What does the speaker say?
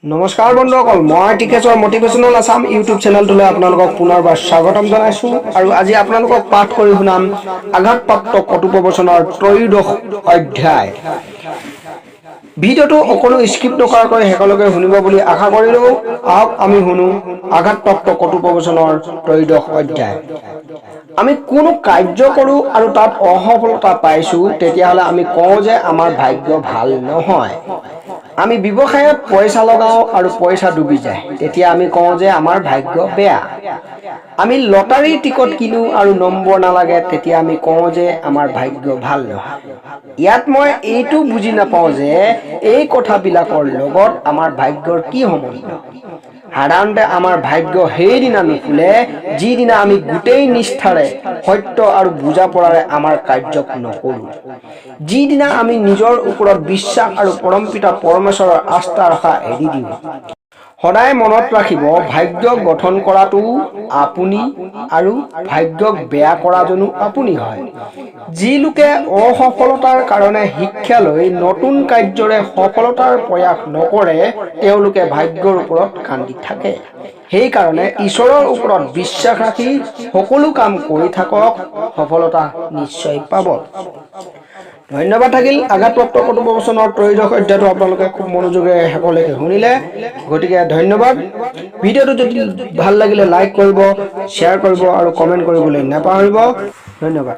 নমস্কাৰ বন্ধুসকল, মই টিকেছৰ মটিভেশ্যনেল আছাম ইউটিউব চেনেলটোলৈ আপোনালোকক পুনৰবাৰ স্বাগতম জনাইছোঁ আৰু আজি আপোনালোকক পাঠ কৰি শুনাম আঘাতপ্ৰাপ্ত কটুপ্ৰবচনৰ ত্ৰয়োদশ অধ্যায়। ভিডিঅ'টো অকণো স্কিপ নকৰাকৈ শেষলৈকে শুনিব বুলি আশা কৰিলোঁ। আহক আমি শুনো আঘাতপ্ৰাপ্ত কটুপ্ৰবচনৰ ত্ৰয়োদশ অধ্যায়। আমি কোনো কাৰ্য কৰোঁ আৰু তাত অসফলতা পাইছোঁ, তেতিয়াহ'লে আমি কওঁ যে আমাৰ ভাগ্য ভাল নহয়। আমি ব্যৱসায়ত পইচা লগাওঁ আৰু পইচা ডুবি যায়, তেতিয়া আমি কওঁ যে আমাৰ ভাগ্য বেয়া। আমি লটাৰী টিকট কিনো আৰু নম্বৰ নালাগে, তেতিয়া আমি কওঁ যে আমাৰ ভাগ্য ভাল নহয়। ইয়াত মই এইটো বুজি নাপাওঁ যে এই কথাবিলাকৰ লগত আমাৰ ভাগ্যৰ কি সম্বন্ধ। সাধাৰণতে আমাৰ ভাগ্য সেইদিনা নুখুলে যিদিনা আমি গোটেই নিষ্ঠাৰে সত্য আৰু বুজা পৰাৰে আমাৰ কাৰ্যক নকৰোঁ, যিদিনা আমি নিজৰ ওপৰত বিশ্বাস আৰু পৰমপিতা পৰমেশ্বৰৰ আস্থা ৰখা এৰি দিওঁ। সদায় মনত ৰাখিব, ভাগ্য গঠন কৰাটো আপুনি আৰু ভাগ্যক বেয়া কৰাজনো আপুনি হয়। যি লোকে অসফলতাৰ কাৰণে শিক্ষা লৈ নতুন কাৰ্যৰে সফলতাৰ প্ৰয়াস নকৰে, তেওঁলোকে ভাগ্যৰ ওপৰত কান্দি থাকে। সেইকাৰণে ঈশ্বৰৰ ওপৰত বিশ্বাস ৰাখি সকলো কাম কৰি থাকক, সফলতা নিশ্চয় পাব। ধন্যবাদ থাকিল। আঘাতপ্ৰাপ্ত কটুপ্ৰবচনৰ ত্ৰয়োদশ অধ্যায়টো আপোনালোকে খুব মনোযোগেৰে শেষলৈকে শুনিলে, গতিকে ধন্যবাদ। ভিডিঅ'টো যদি ভাল লাগিলে লাইক কৰিব, শ্বেয়াৰ কৰিব আৰু কমেণ্ট কৰিবলৈ নাপাহৰিব। ধন্যবাদ।